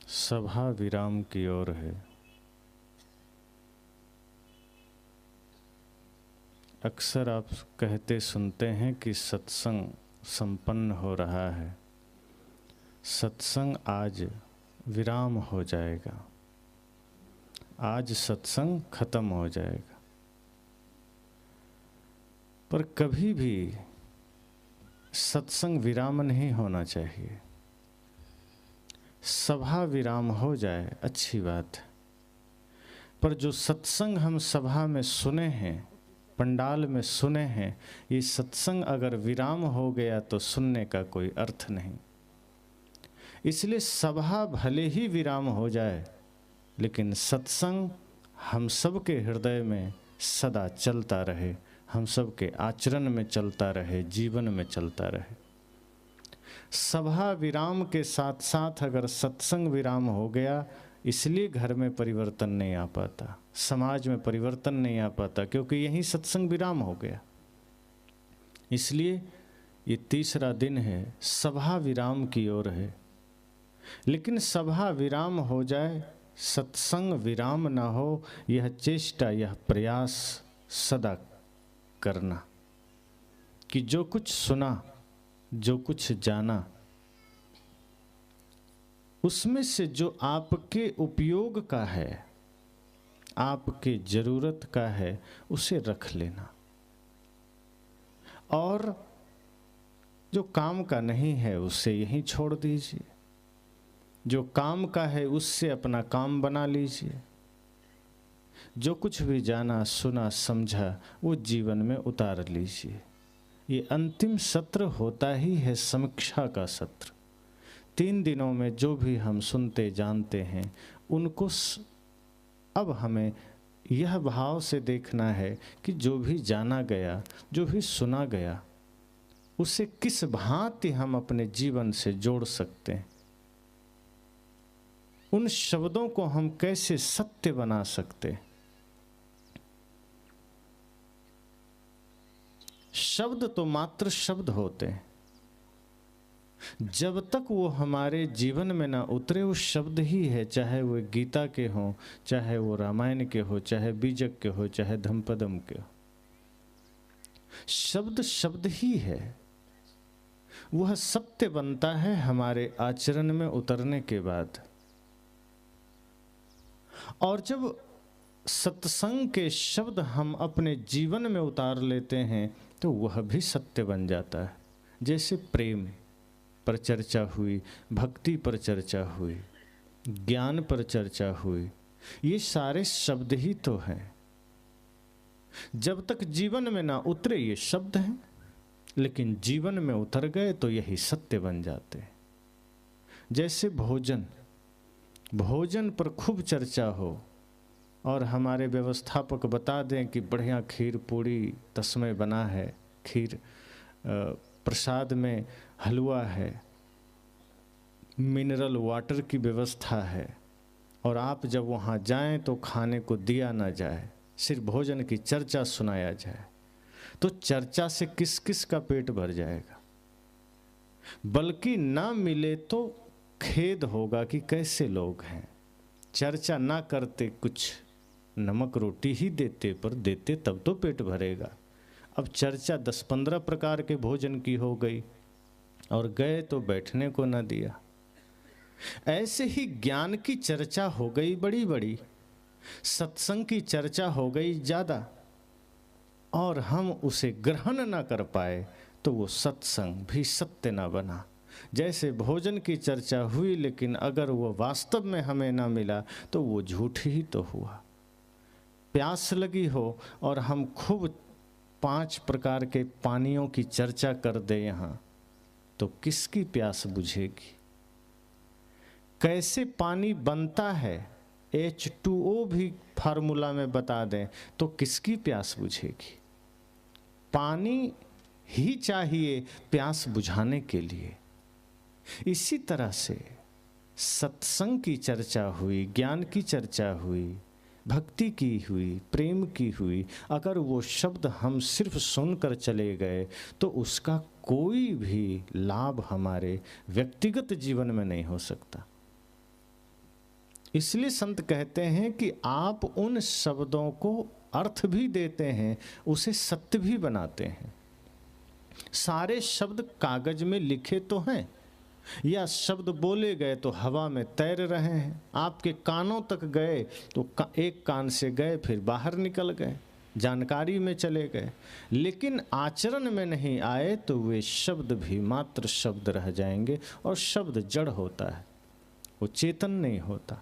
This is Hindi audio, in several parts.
सभा विराम की ओर है। अक्सर आप कहते सुनते हैं कि सत्संग संपन्न हो रहा है। सत्संग आज विराम हो जाएगा, आज सत्संग खत्म हो जाएगा। पर कभी भी सत्संग विराम नहीं होना चाहिए। सभा विराम हो जाए अच्छी बात है, पर जो सत्संग हम सभा में सुने हैं, पंडाल में सुने हैं, ये सत्संग अगर विराम हो गया तो सुनने का कोई अर्थ नहीं। इसलिए सभा भले ही विराम हो जाए, लेकिन सत्संग हम सब के हृदय में सदा चलता रहे, हम सब के आचरण में चलता रहे, जीवन में चलता रहे। सभा विराम के साथ साथ अगर सत्संग विराम हो गया, इसलिए घर में परिवर्तन नहीं आ पाता, समाज में परिवर्तन नहीं आ पाता, क्योंकि यहीं सत्संग विराम हो गया। इसलिए ये तीसरा दिन है, सभा विराम की ओर है। लेकिन सभा विराम हो जाए, सत्संग विराम ना हो, यह चेष्टा, यह प्रयास सदा करना कि जो कुछ सुना, जो कुछ जाना, उसमें से जो आपके उपयोग का है, आपके जरूरत का है, उसे रख लेना, और जो काम का नहीं है उसे यहीं छोड़ दीजिए। जो काम का है उससे अपना काम बना लीजिए। जो कुछ भी जाना, सुना, समझा, वो जीवन में उतार लीजिए। ये अंतिम सत्र होता ही है समीक्षा का सत्र। 3 दिनों में जो भी हम सुनते जानते हैं, उनको अब हमें यह भाव से देखना है कि जो भी जाना गया, जो भी सुना गया, उसे किस भांति हम अपने जीवन से जोड़ सकते हैं। उन शब्दों को हम कैसे सत्य बना सकते हैं। शब्द तो मात्र शब्द होते हैं, जब तक वो हमारे जीवन में ना उतरे वो शब्द ही है। चाहे वो गीता के हों, चाहे वो रामायण के हो, चाहे बीजक के हो, चाहे धम्पदम के हो, शब्द शब्द ही है। वह सत्य बनता है हमारे आचरण में उतरने के बाद। और जब सत्संग के शब्द हम अपने जीवन में उतार लेते हैं, तो वह भी सत्य बन जाता है। जैसे प्रेम पर चर्चा हुई, भक्ति पर चर्चा हुई, ज्ञान पर चर्चा हुई, ये सारे शब्द ही तो हैं। जब तक जीवन में ना उतरे ये शब्द हैं, लेकिन जीवन में उतर गए तो यही सत्य बन जाते हैं। जैसे भोजन, भोजन पर खूब चर्चा हो और हमारे व्यवस्थापक बता दें कि बढ़िया खीर पूड़ी तस्मै बना है, खीर प्रसाद में हलवा है, मिनरल वाटर की व्यवस्था है, और आप जब वहाँ जाएं तो खाने को दिया ना जाए, सिर्फ भोजन की चर्चा सुनाया जाए, तो चर्चा से किस किस का पेट भर जाएगा। बल्कि ना मिले तो खेद होगा कि कैसे लोग हैं। चर्चा ना करते, कुछ नमक रोटी ही देते, पर देते तब तो पेट भरेगा। अब चर्चा 10-15 प्रकार के भोजन की हो गई और गए तो बैठने को ना दिया। ऐसे ही ज्ञान की चर्चा हो गई बड़ी बड़ी, सत्संग की चर्चा हो गई ज़्यादा, और हम उसे ग्रहण ना कर पाए तो वो सत्संग भी सत्य ना बना। जैसे भोजन की चर्चा हुई, लेकिन अगर वो वास्तव में हमें ना मिला तो वो झूठ ही तो हुआ। प्यास लगी हो और हम खूब 5 प्रकार के पानियों की चर्चा कर दे यहाँ, तो किसकी प्यास बुझेगी। कैसे पानी बनता है, H2O भी फार्मूला में बता दें तो किसकी प्यास बुझेगी। पानी ही चाहिए प्यास बुझाने के लिए। इसी तरह से सत्संग की चर्चा हुई, ज्ञान की चर्चा हुई, भक्ति की हुई, प्रेम की हुई, अगर वो शब्द हम सिर्फ सुनकर चले गए तो उसका कोई भी लाभ हमारे व्यक्तिगत जीवन में नहीं हो सकता। इसलिए संत कहते हैं कि आप उन शब्दों को अर्थ भी देते हैं, उसे सत्य भी बनाते हैं। सारे शब्द कागज में लिखे तो हैं, या शब्द बोले गए तो हवा में तैर रहे हैं। आपके कानों तक गए तो एक कान से गए फिर बाहर निकल गए, जानकारी में चले गए, लेकिन आचरण में नहीं आए तो वे शब्द भी मात्र शब्द रह जाएंगे। और शब्द जड़ होता है, वो चेतन नहीं होता।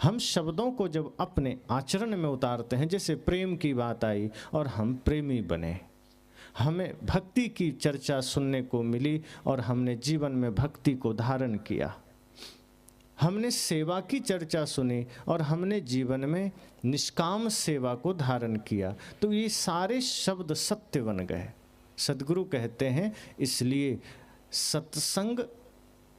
हम शब्दों को जब अपने आचरण में उतारते हैं, जैसे प्रेम की बात आई और हम प्रेमी बने, हमें भक्ति की चर्चा सुनने को मिली और हमने जीवन में भक्ति को धारण किया। हमने सेवा की चर्चा सुनी और हमने जीवन में निष्काम सेवा को धारण किया, तो ये सारे शब्द सत्य बन गए। सद्गुरु कहते हैं इसलिए सत्संग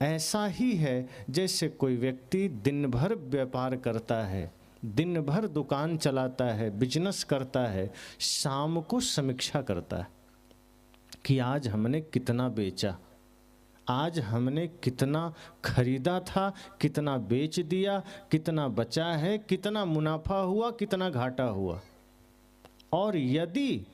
ऐसा ही है जैसे कोई व्यक्ति दिन भर व्यापार करता है, दिन भर दुकान चलाता है, बिजनेस करता है, शाम को समीक्षा करता है कि आज हमने कितना बेचा, आज हमने कितना खरीदा था, कितना बेच दिया, कितना बचा है, कितना मुनाफा हुआ, कितना घाटा हुआ। और यदि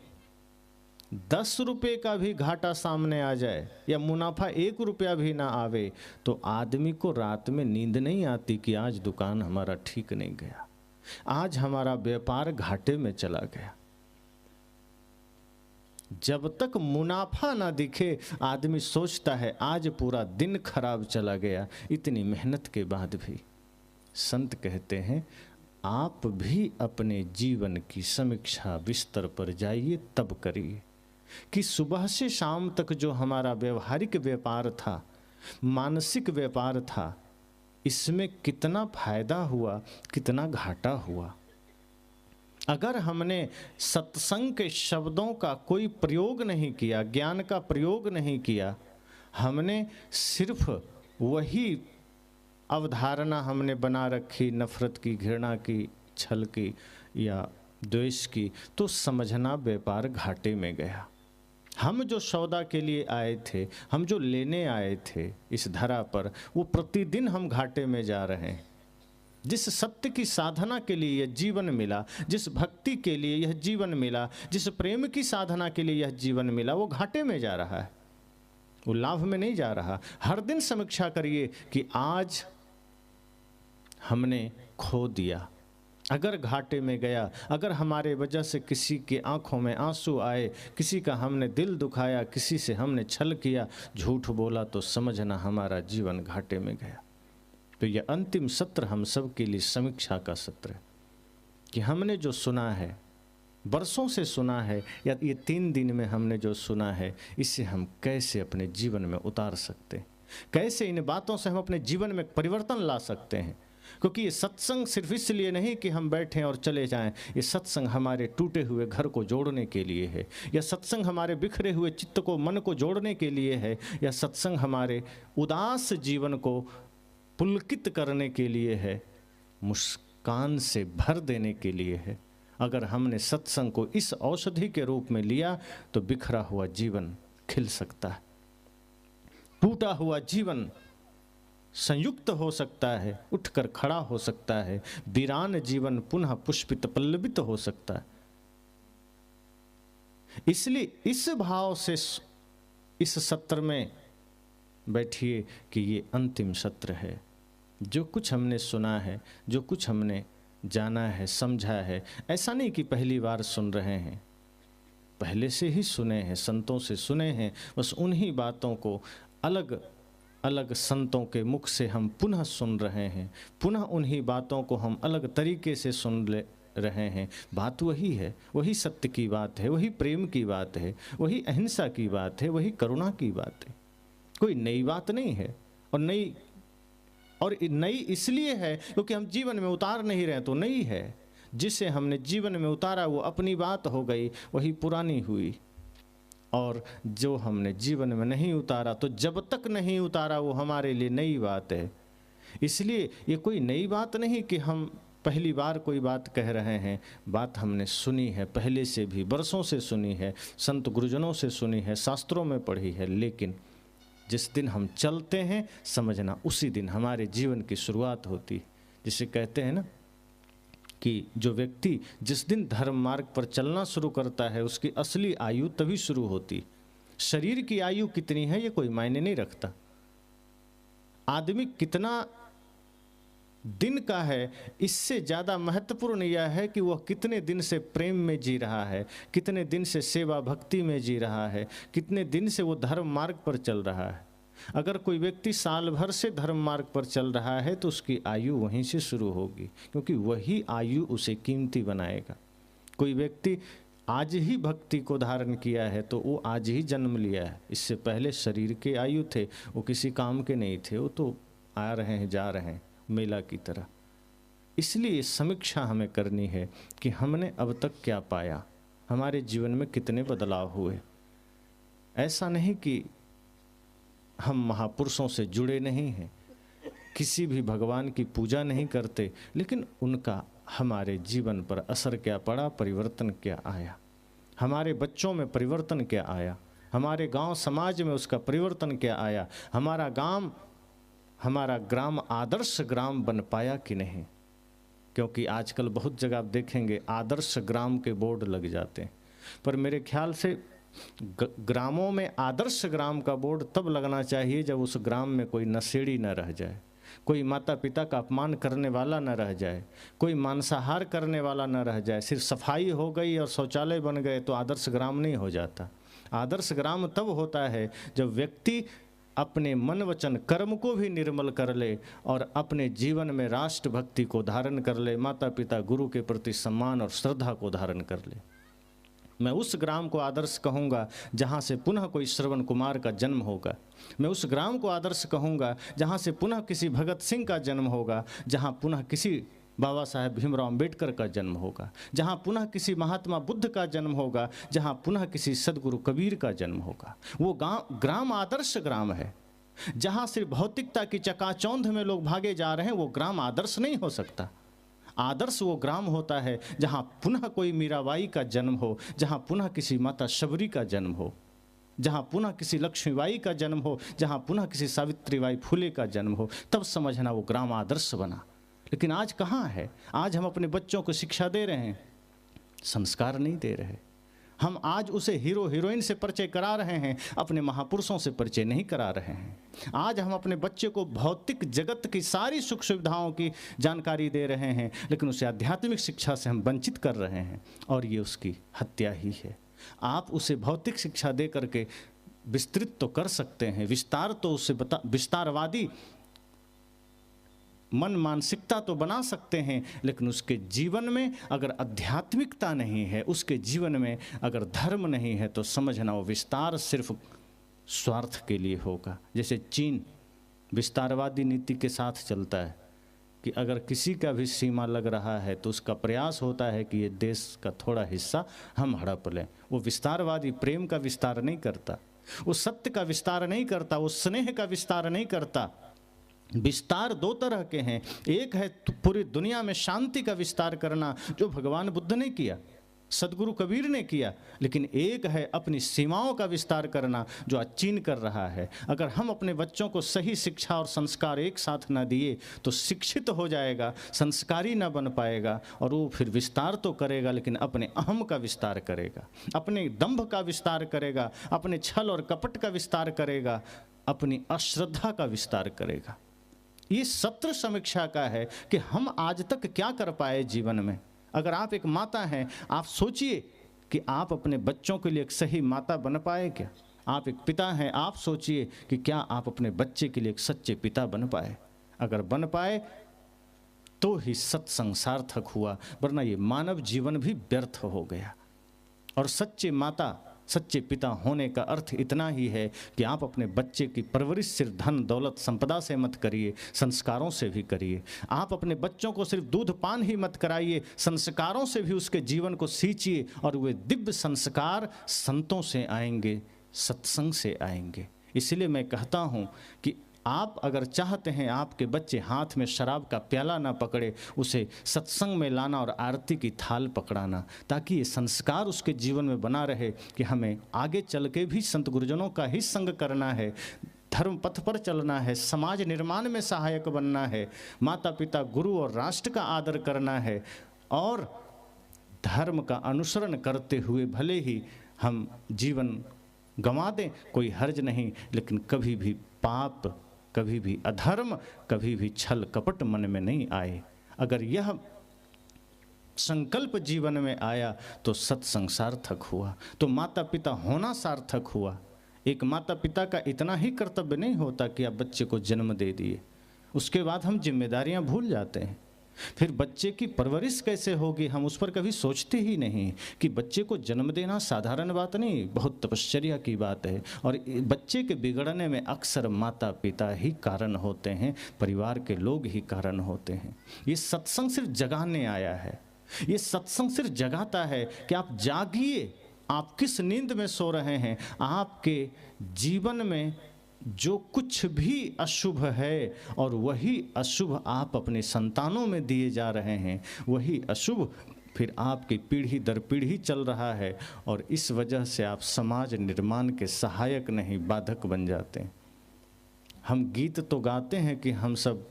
10 रुपये का भी घाटा सामने आ जाए या मुनाफा 1 रुपया भी ना आवे, तो आदमी को रात में नींद नहीं आती कि आज दुकान हमारा ठीक नहीं गया, आज हमारा व्यापार घाटे में चला गया। जब तक मुनाफा ना दिखे आदमी सोचता है आज पूरा दिन खराब चला गया, इतनी मेहनत के बाद भी। संत कहते हैं आप भी अपने जीवन की समीक्षा बिस्तर पर जाइए, तब करिए कि सुबह से शाम तक जो हमारा व्यवहारिक व्यापार था, मानसिक व्यापार था, इसमें कितना फायदा हुआ, कितना घाटा हुआ। अगर हमने सत्संग के शब्दों का कोई प्रयोग नहीं किया, ज्ञान का प्रयोग नहीं किया, हमने सिर्फ वही अवधारणा हमने बना रखी नफरत की, घृणा की, छल की या द्वेष की, तो समझना व्यापार घाटे में गया। हम जो सौदा के लिए आए थे, हम जो लेने आए थे इस धरा पर, वो प्रतिदिन हम घाटे में जा रहे हैं। जिस सत्य की साधना के लिए यह जीवन मिला, जिस भक्ति के लिए यह जीवन मिला, जिस प्रेम की साधना के लिए यह जीवन मिला, वो घाटे में जा रहा है, वो लाभ में नहीं जा रहा। हर दिन समीक्षा करिए कि आज हमने खो दिया, अगर घाटे में गया, अगर हमारे वजह से किसी के आंखों में आंसू आए, किसी का हमने दिल दुखाया, किसी से हमने छल किया, झूठ बोला, तो समझना हमारा जीवन घाटे में गया। तो यह अंतिम सत्र हम सब के लिए समीक्षा का सत्र है कि हमने जो सुना है, बरसों से सुना है, या ये 3 दिन में हमने जो सुना है, इसे हम कैसे अपने जीवन में उतार सकते हैं, कैसे इन बातों से हम अपने जीवन में परिवर्तन ला सकते हैं। क्योंकि ये सत्संग सिर्फ इसलिए नहीं कि हम बैठें और चले जाएं, ये सत्संग हमारे टूटे हुए घर को जोड़ने के लिए है, या सत्संग हमारे बिखरे हुए चित्त को, मन को जोड़ने के लिए है, या सत्संग हमारे उदास जीवन को पुलकित करने के लिए है, मुस्कान से भर देने के लिए है। अगर हमने सत्संग को इस औषधि के रूप में लिया तो बिखरा हुआ जीवन खिल सकता है, टूटा हुआ जीवन संयुक्त हो सकता है, उठकर खड़ा हो सकता है, वीरान जीवन पुनः पुष्पित पल्लवित हो सकता है। इसलिए इस भाव से इस सत्र में बैठिए कि ये अंतिम सत्र है। जो कुछ हमने सुना है, जो कुछ हमने जाना है, समझा है, ऐसा नहीं कि पहली बार सुन रहे हैं, पहले से ही सुने हैं, संतों से सुने हैं, बस उन्हीं बातों को अलग अलग संतों के मुख से हम पुनः सुन रहे हैं, पुनः उन्हीं बातों को हम अलग तरीके से सुन ले रहे हैं। बात वही है, वही सत्य की बात है, वही प्रेम की बात है, वही अहिंसा की बात है, वही करुणा की बात है। कोई नई बात नहीं है। और नई इसलिए है क्योंकि हम जीवन में उतार नहीं रहे तो नई है। जिसे हमने जीवन में उतारा वो अपनी बात हो गई, वही पुरानी हुई। और जो हमने जीवन में नहीं उतारा, तो जब तक नहीं उतारा वो हमारे लिए नई बात है। इसलिए ये कोई नई बात नहीं कि हम पहली बार कोई बात कह रहे हैं। बात हमने सुनी है, पहले से भी बरसों से सुनी है, संत गुरुजनों से सुनी है, शास्त्रों में पढ़ी है। लेकिन जिस दिन हम चलते हैं, समझना उसी दिन हमारे जीवन की शुरुआत होती है। जिसे कहते हैं ना कि जो व्यक्ति जिस दिन धर्म मार्ग पर चलना शुरू करता है उसकी असली आयु तभी शुरू होती। शरीर की आयु कितनी है ये कोई मायने नहीं रखता। आदमी कितना दिन का है इससे ज़्यादा महत्वपूर्ण यह है कि वह कितने दिन से प्रेम में जी रहा है, कितने दिन से सेवा भक्ति में जी रहा है, कितने दिन से वो धर्म मार्ग पर चल रहा है। अगर कोई व्यक्ति साल भर से धर्म मार्ग पर चल रहा है तो उसकी आयु वहीं से शुरू होगी, क्योंकि वही आयु उसे कीमती बनाएगा। कोई व्यक्ति आज ही भक्ति को धारण किया है तो वो आज ही जन्म लिया है, इससे पहले शरीर के आयु थे, वो किसी काम के नहीं थे, वो तो आ रहे हैं जा रहे हैं मेला की तरह। इसलिए समीक्षा हमें करनी है कि हमने अब तक क्या पाया, हमारे जीवन में कितने बदलाव हुए। ऐसा नहीं कि हम महापुरुषों से जुड़े नहीं हैं, किसी भी भगवान की पूजा नहीं करते, लेकिन उनका हमारे जीवन पर असर क्या पड़ा, परिवर्तन क्या आया, हमारे बच्चों में परिवर्तन क्या आया, हमारे गांव समाज में उसका परिवर्तन क्या आया, हमारा ग्राम आदर्श ग्राम बन पाया कि नहीं। क्योंकि आजकल बहुत जगह आप देखेंगे आदर्श ग्राम के बोर्ड लग जाते हैं, पर मेरे ख्याल से ग्रामों में आदर्श ग्राम का बोर्ड तब लगना चाहिए जब उस ग्राम में कोई नशेड़ी न रह जाए, कोई माता पिता का अपमान करने वाला न रह जाए, कोई मांसाहार करने वाला न रह जाए। सिर्फ सफाई हो गई और शौचालय बन गए तो आदर्श ग्राम नहीं हो जाता। आदर्श ग्राम तब होता है जब व्यक्ति अपने मन वचन कर्म को भी निर्मल कर ले और अपने जीवन में राष्ट्रभक्ति को धारण कर ले, माता पिता गुरु के प्रति सम्मान और श्रद्धा को धारण कर ले। मैं उस ग्राम को आदर्श कहूँगा जहाँ से पुनः कोई श्रवण कुमार का जन्म होगा। मैं उस ग्राम को आदर्श कहूँगा जहाँ से पुनः किसी भगत सिंह का जन्म होगा, जहाँ पुनः किसी बाबा साहेब भीमराव अंबेडकर का जन्म होगा, जहाँ पुनः किसी महात्मा बुद्ध का जन्म होगा, जहाँ पुनः किसी सदगुरु कबीर का जन्म होगा। वो ग्राम आदर्श ग्राम है। जहाँ सिर्फ भौतिकता की चकाचौंध में लोग भागे जा रहे हैं वो ग्राम आदर्श नहीं हो सकता। आदर्श वो ग्राम होता है जहाँ पुनः कोई मीराबाई का जन्म हो, जहाँ पुनः किसी माता शबरी का जन्म हो, जहाँ पुनः किसी लक्ष्मीबाई का जन्म हो, जहाँ पुनः किसी सावित्रीबाई फुले का जन्म हो, तब समझना वो ग्राम आदर्श बना। लेकिन आज कहाँ है? आज हम अपने बच्चों को शिक्षा दे रहे हैं, संस्कार नहीं दे रहे। हम आज उसे हीरो हीरोइन से परिचय करा रहे हैं, अपने महापुरुषों से परिचय नहीं करा रहे हैं। आज हम अपने बच्चे को भौतिक जगत की सारी सुख सुविधाओं की जानकारी दे रहे हैं, लेकिन उसे आध्यात्मिक शिक्षा से हम वंचित कर रहे हैं, और ये उसकी हत्या ही है। आप उसे भौतिक शिक्षा दे करके विस्तृत तो कर सकते हैं, विस्तार तो उसे विस्तारवादी मन मानसिकता तो बना सकते हैं, लेकिन उसके जीवन में अगर आध्यात्मिकता नहीं है, उसके जीवन में अगर धर्म नहीं है, तो समझना वो विस्तार सिर्फ स्वार्थ के लिए होगा। जैसे चीन विस्तारवादी नीति के साथ चलता है कि अगर किसी का भी सीमा लग रहा है तो उसका प्रयास होता है कि ये देश का थोड़ा हिस्सा हम हड़प लें। वो विस्तारवादी प्रेम का विस्तार नहीं करता, वो सत्य का विस्तार नहीं करता, वो स्नेह का विस्तार नहीं करता। विस्तार दो तरह के हैं, एक है पूरी दुनिया में शांति का विस्तार करना जो भगवान बुद्ध ने किया, सदगुरु कबीर ने किया, लेकिन एक है अपनी सीमाओं का विस्तार करना जो आज चीन कर रहा है। अगर हम अपने बच्चों को सही शिक्षा और संस्कार एक साथ न दिए तो शिक्षित हो जाएगा, संस्कारी न बन पाएगा, और वो फिर विस्तार तो करेगा लेकिन अपने अहम का विस्तार करेगा, अपने दंभ का विस्तार करेगा, अपने छल और कपट का विस्तार करेगा, अपनी अश्रद्धा का विस्तार करेगा। ये सत्र समीक्षा का है कि हम आज तक क्या कर पाए जीवन में। अगर आप एक माता हैं, आप सोचिए कि आप अपने बच्चों के लिए एक सही माता बन पाए क्या। आप एक पिता हैं, आप सोचिए कि क्या आप अपने बच्चे के लिए एक सच्चे पिता बन पाए। अगर बन पाए तो ही सत्संग सार्थक हुआ, वरना ये मानव जीवन भी व्यर्थ हो गया। और सच्चे माता सच्चे पिता होने का अर्थ इतना ही है कि आप अपने बच्चे की परवरिश सिर्फ धन दौलत संपदा से मत करिए, संस्कारों से भी करिए। आप अपने बच्चों को सिर्फ दूध पान ही मत कराइए, संस्कारों से भी उसके जीवन को सींचिए, और वे दिव्य संस्कार संतों से आएंगे, सत्संग से आएंगे। इसलिए मैं कहता हूँ कि आप अगर चाहते हैं आपके बच्चे हाथ में शराब का प्याला ना पकड़े, उसे सत्संग में लाना और आरती की थाल पकड़ाना, ताकि ये संस्कार उसके जीवन में बना रहे कि हमें आगे चल के भी संत गुरुजनों का ही संग करना है, धर्म पथ पर चलना है, समाज निर्माण में सहायक बनना है, माता पिता गुरु और राष्ट्र का आदर करना है, और धर्म का अनुसरण करते हुए भले ही हम जीवन गंवा दें, कोई हर्ज नहीं, लेकिन कभी भी पाप, कभी भी अधर्म, कभी भी छल कपट मन में नहीं आए। अगर यह संकल्प जीवन में आया तो सत्संग सार्थक हुआ, तो माता पिता होना सार्थक हुआ। एक माता पिता का इतना ही कर्तव्य नहीं होता कि आप बच्चे को जन्म दे दिए, उसके बाद हम जिम्मेदारियां भूल जाते हैं। फिर बच्चे की परवरिश कैसे होगी, हम उस पर कभी सोचते ही नहीं कि बच्चे को जन्म देना साधारण बात नहीं, बहुत तपश्चर्या की बात है। और बच्चे के बिगड़ने में अक्सर माता पिता ही कारण होते हैं, परिवार के लोग ही कारण होते हैं। ये सत्संग सिर्फ जगाने आया है, ये सत्संग सिर्फ जगाता है कि आप जागिए, आप किस नींद में सो रहे हैं। आपके जीवन में जो कुछ भी अशुभ है और वही अशुभ आप अपने संतानों में दिए जा रहे हैं, वही अशुभ फिर आपकी पीढ़ी दर पीढ़ी चल रहा है, और इस वजह से आप समाज निर्माण के सहायक नहीं, बाधक बन जाते हैं। हम गीत तो गाते हैं कि हम सब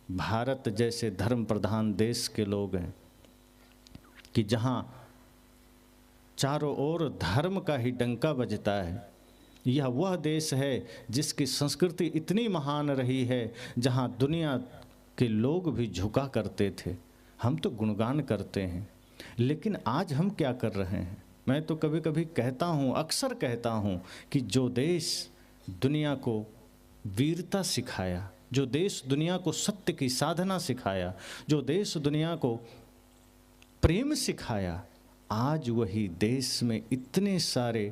भारत जैसे धर्म प्रधान देश के लोग हैं, कि जहाँ चारों ओर धर्म का ही डंका बजता है। यह वह देश है जिसकी संस्कृति इतनी महान रही है, जहाँ दुनिया के लोग भी झुका करते थे। हम तो गुणगान करते हैं, लेकिन आज हम क्या कर रहे हैं? मैं तो कभी कभी कहता हूँ, अक्सर कहता हूँ कि जो देश दुनिया को वीरता सिखाया, जो देश दुनिया को सत्य की साधना सिखाया, जो देश दुनिया को प्रेम सिखाया, आज वही देश में इतने सारे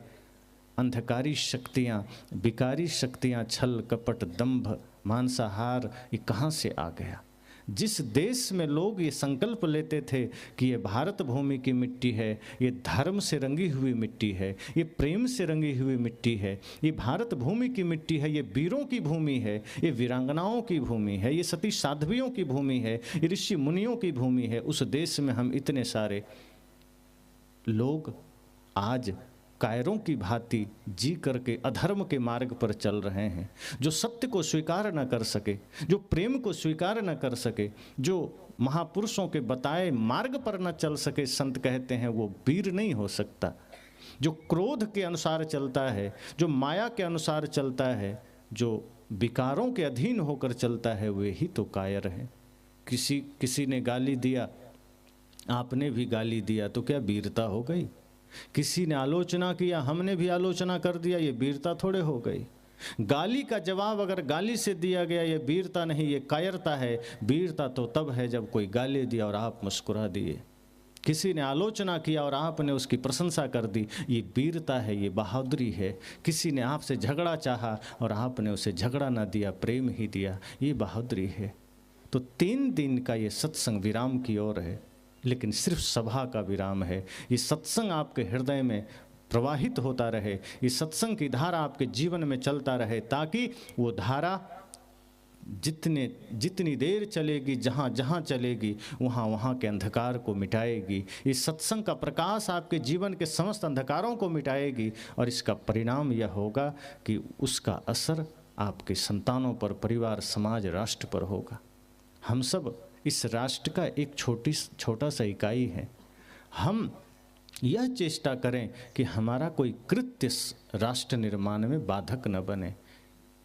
अंधकारी शक्तियाँ, विकारी शक्तियाँ, छल कपट दंभ मांसाहार, ये कहाँ से आ गया? जिस देश में लोग ये संकल्प लेते थे कि ये भारत भूमि की मिट्टी है, ये धर्म से रंगी हुई मिट्टी है, ये प्रेम से रंगी हुई मिट्टी है, ये भारत भूमि की मिट्टी है, ये वीरों की भूमि है, ये वीरांगनाओं की भूमि है, ये सती साध्वियों की भूमि है, ये ऋषि मुनियों की भूमि है, उस देश में हम इतने सारे लोग आज कायरों की भांति जी करके अधर्म के मार्ग पर चल रहे हैं। जो सत्य को स्वीकार न कर सके, जो प्रेम को स्वीकार न कर सके, जो महापुरुषों के बताए मार्ग पर न चल सके, संत कहते हैं वो वीर नहीं हो सकता। जो क्रोध के अनुसार चलता है, जो माया के अनुसार चलता है, जो विकारों के अधीन होकर चलता है, वे ही तो कायर हैं। किसी ने गाली दिया, आपने भी गाली दिया, तो क्या वीरता हो गई? किसी ने आलोचना किया, हमने भी आलोचना कर दिया, ये वीरता थोड़े हो गई? गाली का जवाब अगर गाली से दिया गया, ये वीरता नहीं, ये कायरता है। वीरता तो तब है जब कोई गाली दिया और आप मुस्कुरा दिए। किसी ने आलोचना किया और आपने उसकी प्रशंसा कर दी, ये वीरता है, ये बहादुरी है। किसी ने आपसे झगड़ा चाहा और आपने उसे झगड़ा ना दिया, प्रेम ही दिया, ये बहादुरी है। तो 3 दिन का ये सत्संग विराम की ओर है, लेकिन सिर्फ सभा का विराम है। ये सत्संग आपके हृदय में प्रवाहित होता रहे, ये सत्संग की धारा आपके जीवन में चलता रहे, ताकि वो धारा जितनी देर चलेगी, जहाँ जहाँ चलेगी, वहाँ वहाँ के अंधकार को मिटाएगी। इस सत्संग का प्रकाश आपके जीवन के समस्त अंधकारों को मिटाएगी, और इसका परिणाम यह होगा कि उसका असर आपके संतानों पर, परिवार, समाज, राष्ट्र पर होगा। हम सब इस राष्ट्र का एक छोटा सा इकाई है। हम यह चेष्टा करें कि हमारा कोई कृत्य राष्ट्र निर्माण में बाधक न बने।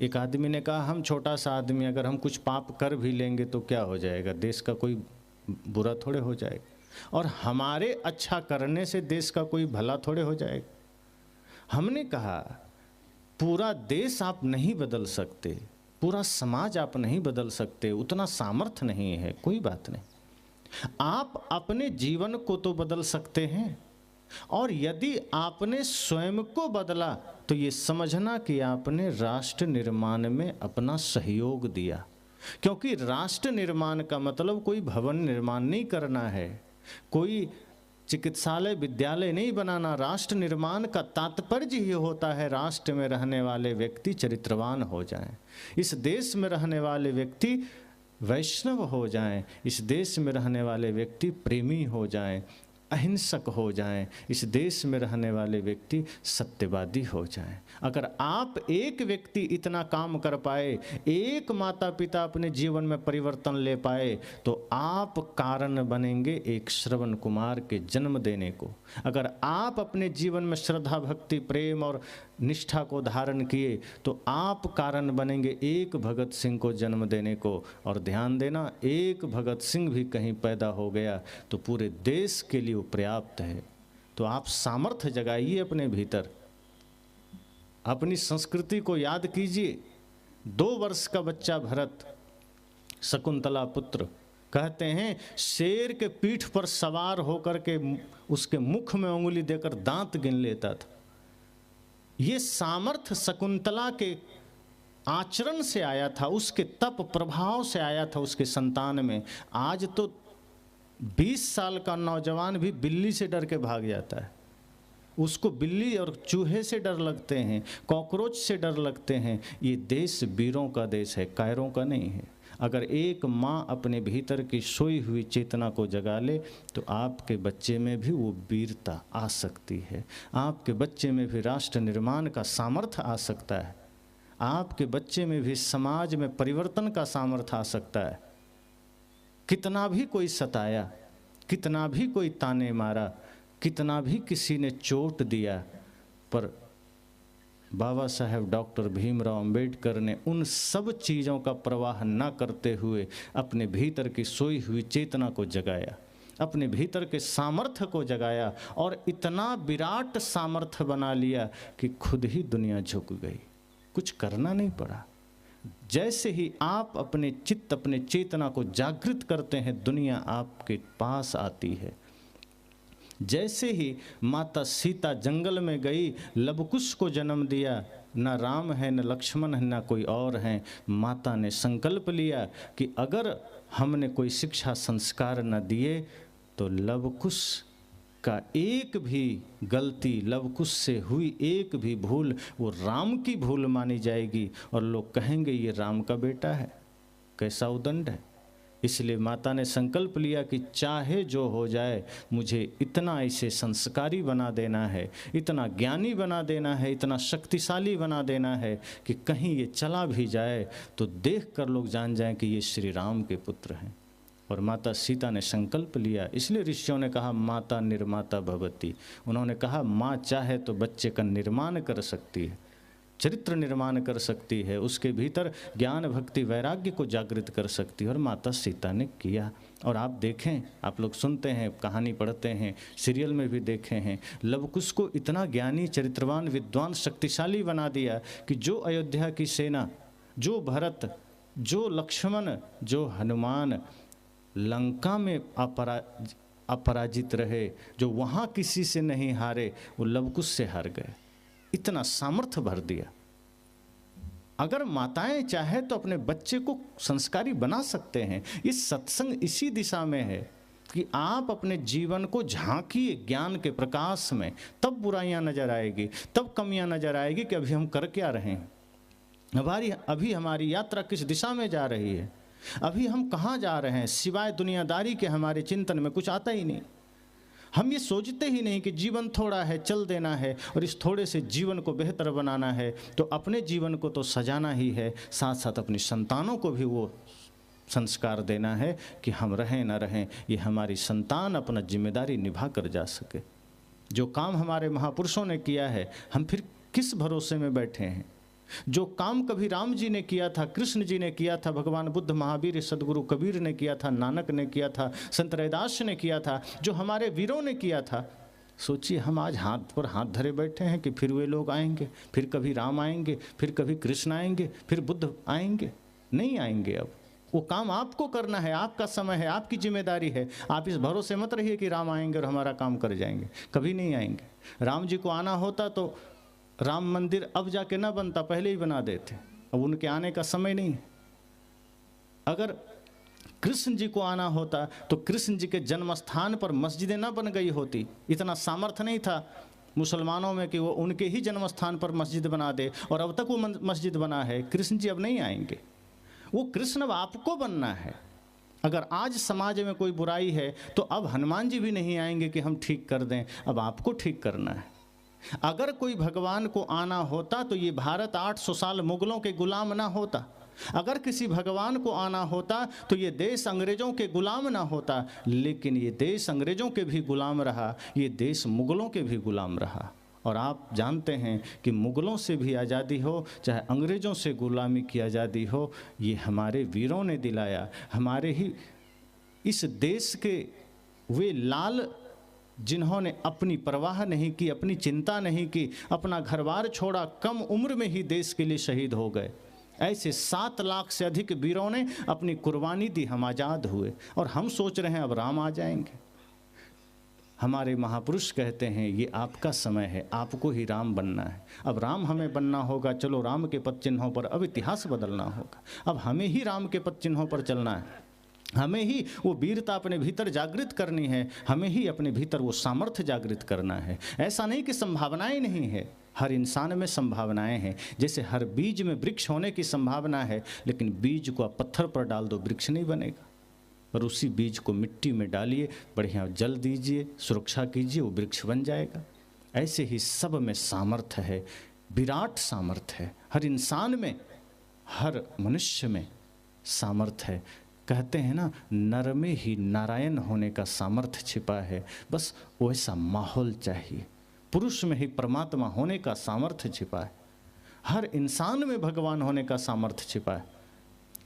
एक आदमी ने कहा, हम छोटा सा आदमी, अगर हम कुछ पाप कर भी लेंगे तो क्या हो जाएगा, देश का कोई बुरा थोड़े हो जाएगा, और हमारे अच्छा करने से देश का कोई भला थोड़े हो जाएगा। हमने कहा, पूरा देश आप नहीं बदल सकते, पूरा समाज आप नहीं बदल सकते, उतना सामर्थ्य नहीं है, कोई बात नहीं। आप अपने जीवन को तो बदल सकते हैं, और यदि आपने स्वयं को बदला तो ये समझना कि आपने राष्ट्र निर्माण में अपना सहयोग दिया। क्योंकि राष्ट्र निर्माण का मतलब कोई भवन निर्माण नहीं करना है, कोई चिकित्सालय विद्यालय नहीं बनाना। राष्ट्र निर्माण का तात्पर्य ही होता है राष्ट्र में रहने वाले व्यक्ति चरित्रवान हो जाएं, इस देश में रहने वाले व्यक्ति वैष्णव हो जाएं, इस देश में रहने वाले व्यक्ति प्रेमी हो जाएं, अहिंसक हो जाएं, इस देश में रहने वाले व्यक्ति सत्यवादी हो जाएं। अगर आप एक व्यक्ति इतना काम कर पाए, एक माता पिता अपने जीवन में परिवर्तन ले पाए, तो आप कारण बनेंगे एक श्रवण कुमार के जन्म देने को। अगर आप अपने जीवन में श्रद्धा भक्ति प्रेम और निष्ठा को धारण किए, तो आप कारण बनेंगे एक भगत सिंह को जन्म देने को। और ध्यान देना, एक भगत सिंह भी कहीं पैदा हो गया तो पूरे देश के लिए वो पर्याप्त है। तो आप सामर्थ्य जगाइए अपने भीतर, अपनी संस्कृति को याद कीजिए। 2 वर्ष का बच्चा भरत, शकुंतला पुत्र, कहते हैं शेर के पीठ पर सवार होकर के उसके मुख में उंगली देकर दांत गिन लेता था। ये सामर्थ्य शकुंतला के आचरण से आया था, उसके तप प्रभाव से आया था उसके संतान में। आज तो 20 साल का नौजवान भी बिल्ली से डर के भाग जाता है। उसको बिल्ली और चूहे से डर लगते हैं, कॉकरोच से डर लगते हैं। ये देश वीरों का देश है, कायरों का नहीं है। अगर एक माँ अपने भीतर की सोई हुई चेतना को जगा ले, तो आपके बच्चे में भी वो वीरता आ सकती है, आपके बच्चे में भी राष्ट्र निर्माण का सामर्थ्य आ सकता है, आपके बच्चे में भी समाज में परिवर्तन का सामर्थ्य आ सकता है। कितना भी कोई सताया, कितना भी कोई ताने मारा, कितना भी किसी ने चोट दिया, पर बाबा साहेब डॉक्टर भीमराव अंबेडकर ने उन सब चीज़ों का प्रवाह न करते हुए अपने भीतर की सोई हुई चेतना को जगाया, अपने भीतर के सामर्थ्य को जगाया और इतना विराट सामर्थ्य बना लिया कि खुद ही दुनिया झुक गई, कुछ करना नहीं पड़ा। जैसे ही आप अपने चित्त अपने चेतना को जागृत करते हैं, दुनिया आपके पास आती है। जैसे ही माता सीता जंगल में गई, लवकुश को जन्म दिया, न राम है न लक्ष्मण है न कोई और हैं, माता ने संकल्प लिया कि अगर हमने कोई शिक्षा संस्कार न दिए तो लवकुश का एक भी गलती, लवकुश से हुई एक भी भूल वो राम की भूल मानी जाएगी और लोग कहेंगे ये राम का बेटा है। कैसा उदंड है। इसलिए माता ने संकल्प लिया कि चाहे जो हो जाए, मुझे इतना इसे संस्कारी बना देना है, इतना ज्ञानी बना देना है, इतना शक्तिशाली बना देना है कि कहीं ये चला भी जाए तो देख कर लोग जान जाएं कि ये श्री राम के पुत्र हैं। और माता सीता ने संकल्प लिया। इसलिए ऋषियों ने कहा माता निर्माता भवती। उन्होंने कहा माँ चाहे तो बच्चे का निर्माण कर सकती है, चरित्र निर्माण कर सकती है, उसके भीतर ज्ञान भक्ति वैराग्य को जागृत कर सकती है। और माता सीता ने किया। और आप देखें, आप लोग सुनते हैं, कहानी पढ़ते हैं, सीरियल में भी देखे हैं, लवकुश को इतना ज्ञानी चरित्रवान विद्वान शक्तिशाली बना दिया कि जो अयोध्या की सेना, जो भरत, जो लक्ष्मण, जो हनुमान लंका में अपराजित रहे, जो वहाँ किसी से नहीं हारे, वो लवकुश से हार गए। इतना सामर्थ्य भर दिया। अगर माताएं चाहे तो अपने बच्चे को संस्कारी बना सकते हैं। ये सत्संग इसी दिशा में है कि आप अपने जीवन को झांकिए ज्ञान के प्रकाश में, तब बुराइयां नजर आएगी, तब कमियां नजर आएगी कि अभी हम कर क्या रहे हैं, अभी हमारी यात्रा किस दिशा में जा रही है, अभी हम कहाँ जा रहे हैं। सिवाय दुनियादारी के हमारे चिंतन में कुछ आता ही नहीं। हम ये सोचते ही नहीं कि जीवन थोड़ा है, चल देना है और इस थोड़े से जीवन को बेहतर बनाना है। तो अपने जीवन को तो सजाना ही है, साथ साथ अपनी संतानों को भी वो संस्कार देना है कि हम रहें ना रहें, ये हमारी संतान अपना जिम्मेदारी निभा कर जा सके। जो काम हमारे महापुरुषों ने किया है, हम फिर किस भरोसे में बैठे हैं। जो काम कभी राम जी ने किया था, कृष्ण जी ने किया था, भगवान बुद्ध, महावीर, सदगुरु कबीर ने किया था, नानक ने किया था, संत रैदास ने किया था, जो हमारे वीरों ने किया था, सोचिए हम आज हाथ पर हाथ धरे बैठे हैं कि फिर वे लोग आएंगे, फिर कभी राम आएंगे, फिर कभी कृष्ण आएंगे, फिर बुद्ध आएंगे। नहीं आएंगे। अब वो काम आपको करना है, आपका समय है, आपकी जिम्मेदारी है। आप इस भरोसे मत रहिए कि राम आएंगे और हमारा काम कर जाएंगे, कभी नहीं आएंगे। राम जी को आना होता तो राम मंदिर अब जाके ना बनता, पहले ही बना देते। अब उनके आने का समय नहीं। अगर कृष्ण जी को आना होता तो कृष्ण जी के जन्म स्थान पर मस्जिदें ना बन गई होती। इतना सामर्थ्य नहीं था मुसलमानों में कि वो उनके ही जन्म स्थान पर मस्जिद बना दे, और अब तक वो मस्जिद बना है। कृष्ण जी अब नहीं आएंगे। वो कृष्ण अब आपको बनना है। अगर आज समाज में कोई बुराई है तो अब हनुमान जी भी नहीं आएंगे कि हम ठीक कर दें, अब आपको ठीक करना है। अगर कोई भगवान को आना होता तो ये भारत 800 साल मुगलों के गुलाम ना होता। अगर किसी भगवान को आना होता तो ये देश अंग्रेजों के गुलाम ना होता। लेकिन ये देश अंग्रेजों के भी गुलाम रहा, ये देश मुगलों के भी गुलाम रहा। और आप जानते हैं कि मुगलों से भी आज़ादी हो, चाहे अंग्रेज़ों से गुलामी की आज़ादी हो, ये हमारे वीरों ने दिलाया। हमारे ही इस देश के वे लाल जिन्होंने अपनी परवाह नहीं की, अपनी चिंता नहीं की, अपना घरबार छोड़ा, कम उम्र में ही देश के लिए शहीद हो गए। ऐसे 7 लाख से अधिक वीरों ने अपनी कुर्बानी दी, हम आज़ाद हुए। और हम सोच रहे हैं अब राम आ जाएंगे। हमारे महापुरुष कहते हैं ये आपका समय है, आपको ही राम बनना है। अब राम हमें बनना होगा। चलो राम के पद चिन्हों पर अब इतिहास बदलना होगा। अब हमें ही राम के पद चिन्हों पर चलना है। हमें ही वो वीरता अपने भीतर जागृत करनी है। हमें ही अपने भीतर वो सामर्थ्य जागृत करना है। ऐसा नहीं कि संभावनाएं नहीं है, हर इंसान में संभावनाएं हैं। जैसे हर बीज में वृक्ष होने की संभावना है, लेकिन बीज को आप पत्थर पर डाल दो, वृक्ष नहीं बनेगा। और उसी बीज को मिट्टी में डालिए, बढ़िया जल दीजिए, सुरक्षा कीजिए, वो वृक्ष बन जाएगा। ऐसे ही सब में सामर्थ्य है, विराट सामर्थ्य है। हर इंसान में, हर मनुष्य में सामर्थ्य है। कहते हैं ना, नर में ही नारायण होने का सामर्थ्य छिपा है। बस वैसा माहौल चाहिए। पुरुष में ही परमात्मा होने का सामर्थ्य छिपा है। हर इंसान में भगवान होने का सामर्थ्य छिपा है।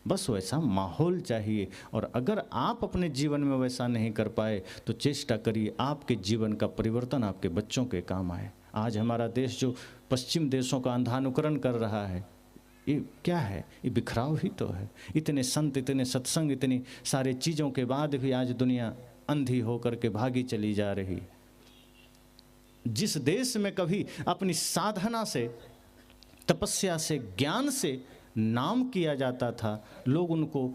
बस वैसा माहौल चाहिए। और अगर आप अपने जीवन में वैसा नहीं कर पाए तो चेष्टा करिए आपके जीवन का परिवर्तन आपके बच्चों के काम आए। आज हमारा देश जो पश्चिम देशों का अंधानुकरण कर रहा है, ये क्या है? ये बिखराव ही तो है। इतने संत, इतने सत्संग, इतनी सारे चीज़ों के बाद भी आज दुनिया अंधी होकर के भागी चली जा रही। जिस देश में कभी अपनी साधना से, तपस्या से, ज्ञान से नाम किया जाता था, लोग उनको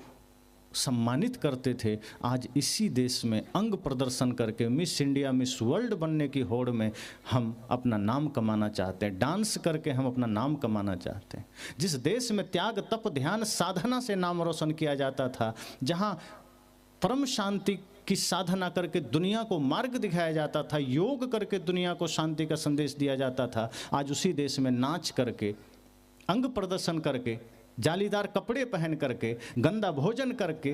सम्मानित करते थे, आज इसी देश में अंग प्रदर्शन करके मिस इंडिया, मिस वर्ल्ड बनने की होड़ में हम अपना नाम कमाना चाहते हैं। डांस करके हम अपना नाम कमाना चाहते हैं। जिस देश में त्याग, तप, ध्यान, साधना से नाम रोशन किया जाता था, जहाँ परम शांति की साधना करके दुनिया को मार्ग दिखाया जाता था, योग करके दुनिया को शांति का संदेश दिया जाता था, आज उसी देश में नाच करके, अंग प्रदर्शन करके, जालीदार कपड़े पहन करके, गंदा भोजन करके,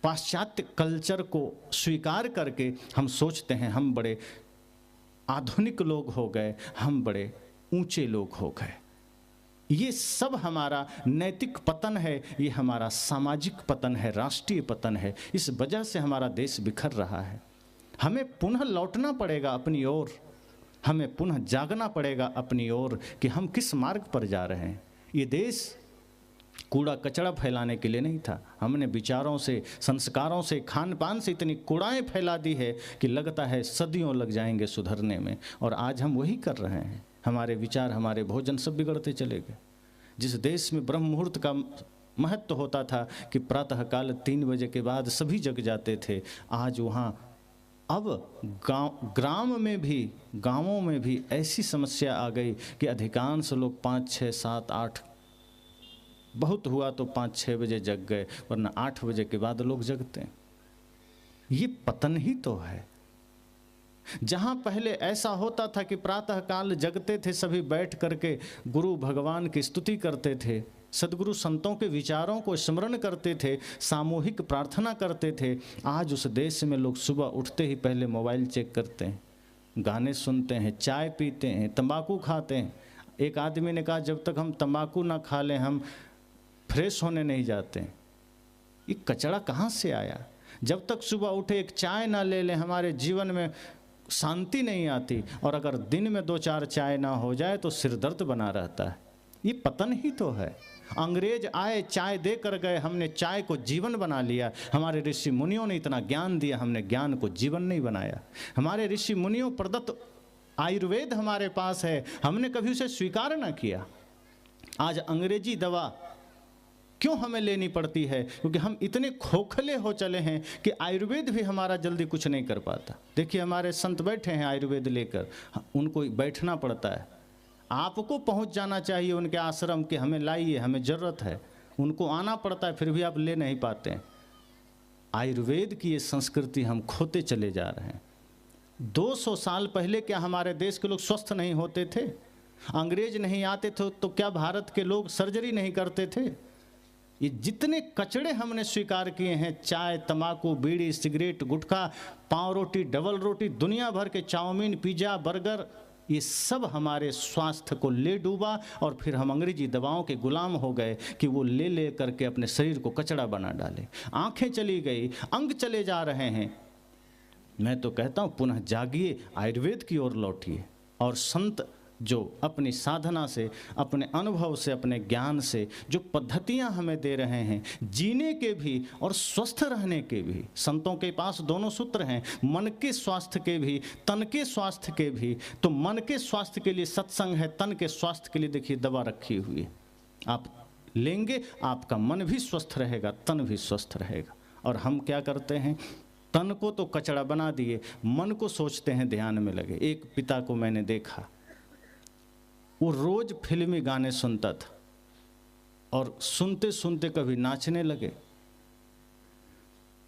पाश्चात्य कल्चर को स्वीकार करके हम सोचते हैं हम बड़े आधुनिक लोग हो गए, हम बड़े ऊंचे लोग हो गए। ये सब हमारा नैतिक पतन है, ये हमारा सामाजिक पतन है, राष्ट्रीय पतन है। इस वजह से हमारा देश बिखर रहा है। हमें पुनः लौटना पड़ेगा अपनी ओर, हमें पुनः जागना पड़ेगा अपनी ओर कि हम किस मार्ग पर जा रहे हैं। ये देश कूड़ा कचरा फैलाने के लिए नहीं था। हमने विचारों से, संस्कारों से, खान पान से इतनी कूड़ाएं फैला दी है कि लगता है सदियों लग जाएंगे सुधरने में। और आज हम वही कर रहे हैं। हमारे विचार, हमारे भोजन सब बिगड़ते चले गए। जिस देश में ब्रह्म मुहूर्त का महत्व होता था कि प्रातःकाल 3 बजे के बाद सभी जग जाते थे, आज वहाँ अब ग्रामों में भी ऐसी समस्या आ गई कि अधिकांश लोग 5, 6, 7, 8, बहुत हुआ तो 5, 6 बजे जग गए, वरना 8 बजे के बाद लोग जगते हैं। ये पतन ही तो है। जहाँ पहले ऐसा होता था कि प्रातःकाल जगते थे, सभी बैठ करके गुरु भगवान की स्तुति करते थे, सदगुरु संतों के विचारों को स्मरण करते थे, सामूहिक प्रार्थना करते थे। आज उस देश में लोग सुबह उठते ही पहले मोबाइल चेक करते हैं, गाने सुनते हैं, चाय पीते हैं, तंबाकू खाते हैं। एक आदमी ने कहा, जब तक हम तंबाकू ना खा लें हम फ्रेश होने नहीं जाते। ये कचरा कहाँ से आया? जब तक सुबह उठे एक चाय ना ले लें हमारे जीवन में शांति नहीं आती। और अगर दिन में 2-4 चाय ना हो जाए तो सिर दर्द बना रहता है। ये पतन ही तो है। अंग्रेज आए, चाय दे कर गए, हमने चाय को जीवन बना लिया। हमारे ऋषि मुनियों ने इतना ज्ञान दिया, हमने ज्ञान को जीवन नहीं बनाया। हमारे ऋषि मुनियों प्रदत्त आयुर्वेद हमारे पास है, हमने कभी उसे स्वीकार ना किया। आज अंग्रेजी दवा क्यों हमें लेनी पड़ती है? क्योंकि हम इतने खोखले हो चले हैं कि आयुर्वेद भी हमारा जल्दी कुछ नहीं कर पाता। देखिए हमारे संत बैठे हैं आयुर्वेद लेकर, उनको बैठना पड़ता है। आपको पहुंच जाना चाहिए उनके आश्रम के, हमें लाइए, हमें ज़रूरत है। उनको आना पड़ता है, फिर भी आप ले नहीं पाते हैं। आयुर्वेद की ये संस्कृति हम खोते चले जा रहे हैं। 200 साल पहले क्या हमारे देश के लोग स्वस्थ नहीं होते थे? अंग्रेज नहीं आते थे तो क्या भारत के लोग सर्जरी नहीं करते थे? ये जितने कचड़े हमने स्वीकार किए हैं, चाय, तंबाकू, बीड़ी, सिगरेट, गुटखा, पाव रोटी, डबल रोटी, दुनिया भर के चाउमीन, पिज्ज़ा, बर्गर, ये सब हमारे स्वास्थ्य को ले डूबा और फिर हम अंग्रेजी दवाओं के गुलाम हो गए कि वो ले ले करके अपने शरीर को कचड़ा बना डाले। आंखें चली गई, अंग चले जा रहे हैं। मैं तो कहता हूँ पुनः जागिए, आयुर्वेद की ओर लौटिए। और संत जो अपनी साधना से, अपने अनुभव से, अपने ज्ञान से जो पद्धतियां हमें दे रहे हैं जीने के भी और स्वस्थ रहने के भी, संतों के पास दोनों सूत्र हैं, मन के स्वास्थ्य के भी, तन के स्वास्थ्य के भी। तो मन के स्वास्थ्य के लिए सत्संग है, तन के स्वास्थ्य के लिए देखिए दवा रखी हुई है। आप लेंगे, आपका मन भी स्वस्थ रहेगा, तन भी स्वस्थ रहेगा। और हम क्या करते हैं, तन को तो कचड़ा बना दिए, मन को सोचते हैं ध्यान में लगे। एक पिता को मैंने देखा, वो रोज फिल्मी गाने सुनता था और सुनते सुनते कभी नाचने लगे।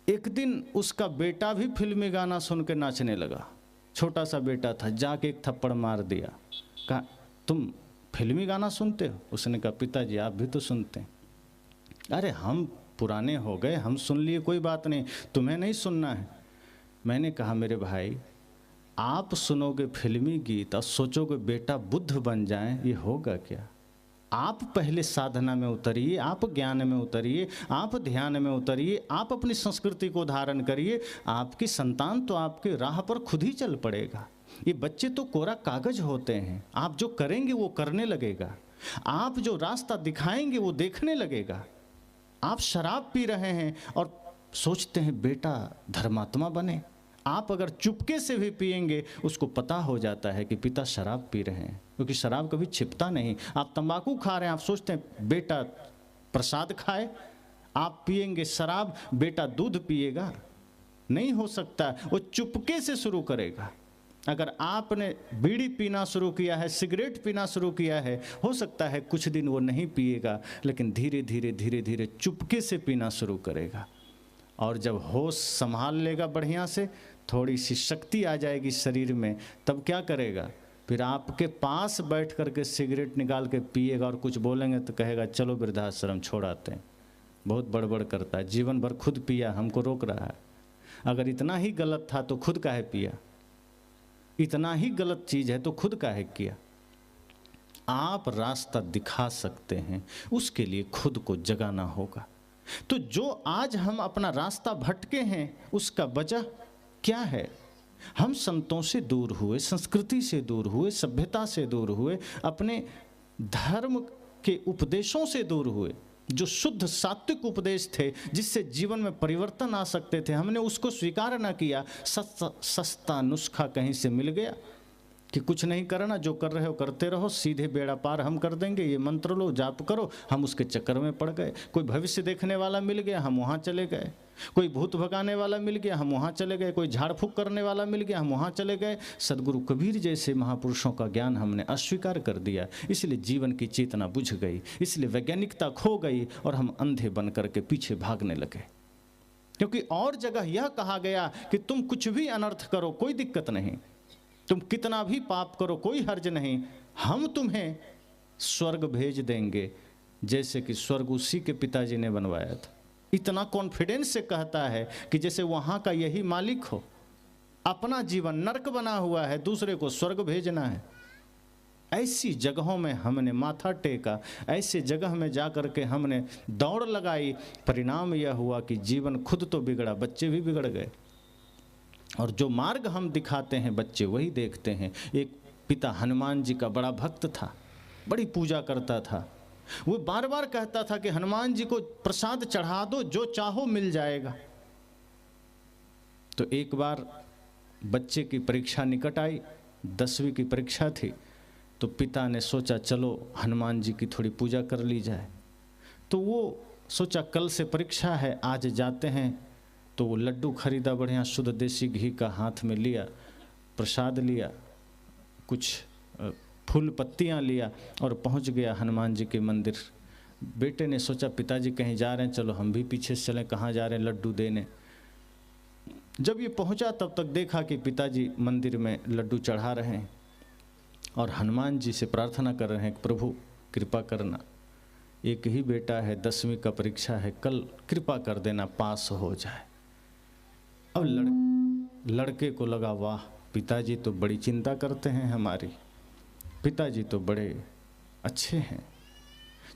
एक दिन उसका बेटा भी फिल्मी गाना सुन के नाचने लगा, छोटा सा बेटा था, जाके एक थप्पड़ मार दिया। कहा तुम फिल्मी गाना सुनते हो? उसने कहा पिताजी आप भी तो सुनते हैं। अरे हम पुराने हो गए, हम सुन लिए, कोई बात नहीं, तुम्हें नहीं सुनना है। मैंने कहा मेरे भाई, आप सुनोगे फिल्मी गीत और सोचोगे बेटा बुद्ध बन जाए, ये होगा क्या? आप पहले साधना में उतरिए, आप ज्ञान में उतरिए, आप ध्यान में उतरिए, आप अपनी संस्कृति को धारण करिए। आपकी संतान तो आपके राह पर खुद ही चल पड़ेगा। ये बच्चे तो कोरा कागज होते हैं, आप जो करेंगे वो करने लगेगा, आप जो रास्ता दिखाएंगे वो देखने लगेगा। आप शराब पी रहे हैं और सोचते हैं बेटा धर्मात्मा बने, आप अगर चुपके से भी पिएंगे उसको पता हो जाता है कि पिता शराब पी रहे हैं, क्योंकि शराब कभी छिपता नहीं। आप तंबाकू खा रहे हैं, आप सोचते हैं बेटा प्रसाद खाए, आप पिएंगे शराब, बेटा दूध पिएगा, नहीं हो सकता। वो चुपके से शुरू करेगा। अगर आपने बीड़ी पीना शुरू किया है, सिगरेट पीना शुरू किया है, हो सकता है कुछ दिन वो नहीं पिएगा, लेकिन धीरे धीरे धीरे धीरे चुपके से पीना शुरू करेगा। और जब होश संभाल लेगा बढ़िया से, थोड़ी सी शक्ति आ जाएगी शरीर में, तब क्या करेगा, फिर आपके पास बैठ करके सिगरेट निकाल के पिएगा और कुछ बोलेंगे तो कहेगा चलो वृद्धाश्रम छोड़ आते हैं, बहुत बड़बड़ करता है, जीवन भर खुद पिया, हमको रोक रहा है। अगर इतना ही गलत था तो खुद काहे पिया? इतना ही गलत चीज़ है तो खुद काहे किया? आप रास्ता दिखा सकते हैं, उसके लिए खुद को जगाना होगा। तो जो आज हम अपना रास्ता भटके हैं उसका वजह क्या है? हम संतों से दूर हुए, संस्कृति से दूर हुए, सभ्यता से दूर हुए, अपने धर्म के उपदेशों से दूर हुए। जो शुद्ध सात्विक उपदेश थे, जिससे जीवन में परिवर्तन आ सकते थे, हमने उसको स्वीकार ना किया। सस्ता नुस्खा कहीं से मिल गया कि कुछ नहीं करना, जो कर रहे हो करते रहो, सीधे बेड़ा पार हम कर देंगे, ये मंत्र लो, जाप करो। हम उसके चक्कर में पड़ गए। कोई भविष्य देखने वाला मिल गया, हम वहाँ चले गए। कोई भूत भगाने वाला मिल गया, हम वहाँ चले गए। कोई झाड़ फूक करने वाला मिल गया, हम वहाँ चले गए। सदगुरु कबीर जैसे महापुरुषों का ज्ञान हमने अस्वीकार कर दिया, इसलिए जीवन की चेतना बुझ गई, इसलिए वैज्ञानिकता खो गई और हम अंधे बन करके पीछे भागने लगे। क्योंकि और जगह यह कहा गया कि तुम कुछ भी अनर्थ करो कोई दिक्कत नहीं, तुम कितना भी पाप करो कोई हर्ज नहीं, हम तुम्हें स्वर्ग भेज देंगे, जैसे कि स्वर्ग उसी के पिताजी ने बनवाया था। इतना कॉन्फिडेंस से कहता है कि जैसे वहाँ का यही मालिक हो। अपना जीवन नरक बना हुआ है, दूसरे को स्वर्ग भेजना है। ऐसी जगहों में हमने माथा टेका, ऐसे जगह में जा कर के हमने दौड़ लगाई। परिणाम यह हुआ कि जीवन खुद तो बिगड़ा, बच्चे भी बिगड़ गए। और जो मार्ग हम दिखाते हैं बच्चे वही देखते हैं। एक पिता हनुमान जी का बड़ा भक्त था, बड़ी पूजा करता था। वो बार बार कहता था कि हनुमान जी को प्रसाद चढ़ा दो, जो चाहो मिल जाएगा। तो एक बार बच्चे की परीक्षा निकट आई, 10वीं की परीक्षा थी, तो पिता ने सोचा चलो हनुमान जी की थोड़ी पूजा कर ली जाए। तो वो सोचा कल से परीक्षा है, आज जाते हैं। तो वो लड्डू खरीदा बढ़िया शुद्ध देसी घी का, हाथ में लिया, प्रसाद लिया, कुछ फूल पत्तियाँ लिया और पहुंच गया हनुमान जी के मंदिर। बेटे ने सोचा पिताजी कहीं जा रहे हैं, चलो हम भी पीछे से चलें। कहाँ जा रहे हैं? लड्डू देने। जब ये पहुंचा तब तक देखा कि पिताजी मंदिर में लड्डू चढ़ा रहे हैं और हनुमान जी से प्रार्थना कर रहे हैं कि प्रभु कृपा करना, एक ही बेटा है, 10वीं का परीक्षा है, कल कृपा कर देना पास हो जाए। अब लड़के को लगा वाह, पिताजी तो बड़ी चिंता करते हैं हमारी, पिताजी तो बड़े अच्छे हैं,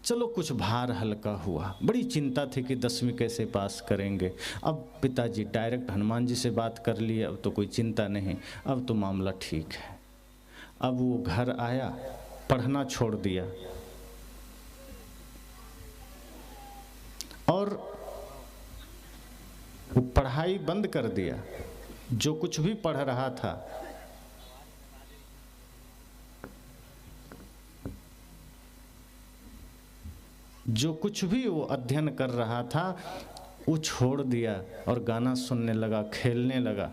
चलो कुछ भार हल्का हुआ। बड़ी चिंता थी कि 10वीं कैसे पास करेंगे। अब पिताजी डायरेक्ट हनुमान जी से बात कर लिए, अब तो कोई चिंता नहीं, अब तो मामला ठीक है। अब वो घर आया, पढ़ना छोड़ दिया और वो पढ़ाई बंद कर दिया। जो कुछ भी पढ़ रहा था, जो कुछ भी वो अध्ययन कर रहा था वो छोड़ दिया और गाना सुनने लगा, खेलने लगा।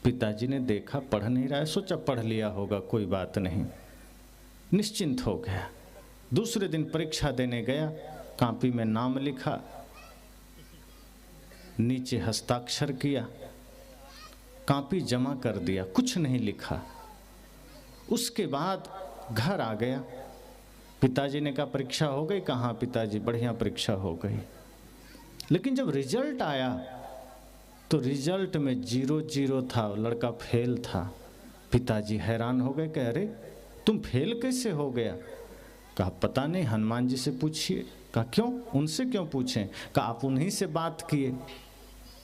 पिताजी ने देखा पढ़ नहीं रहा है, सोचा पढ़ लिया होगा, कोई बात नहीं, निश्चिंत हो गया। दूसरे दिन परीक्षा देने गया, कॉपी में नाम लिखा, नीचे हस्ताक्षर किया, कॉपी जमा कर दिया, कुछ नहीं लिखा। उसके बाद घर आ गया। पिताजी ने कहा परीक्षा हो गई? कहाँ पिताजी, बढ़िया परीक्षा हो गई। लेकिन जब रिजल्ट आया तो रिजल्ट में 0-0 था, लड़का फेल था। पिताजी हैरान हो गए, कह अरे तुम फेल कैसे हो गया? कहा पता नहीं, हनुमान जी से पूछिए। कहा क्यों, उनसे क्यों पूछें? कहा आप उन्हीं से बात किए।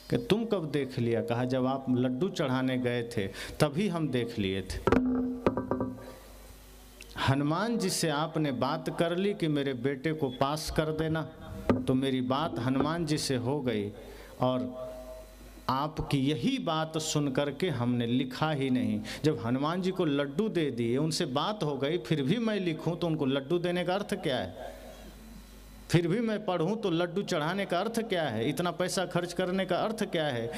कि तुम कब देख लिया? कहा जब आप लड्डू चढ़ाने गए थे तभी हम देख लिए थे। हनुमान जी से आपने बात कर ली कि मेरे बेटे को पास कर देना, तो मेरी बात हनुमान जी से हो गई और आपकी यही बात सुन करके हमने लिखा ही नहीं। जब हनुमान जी को लड्डू दे दिए, उनसे बात हो गई, फिर भी मैं लिखूं तो उनको लड्डू देने का अर्थ क्या है? फिर भी मैं पढ़ूं तो लड्डू चढ़ाने का अर्थ क्या है? इतना पैसा खर्च करने का अर्थ क्या है?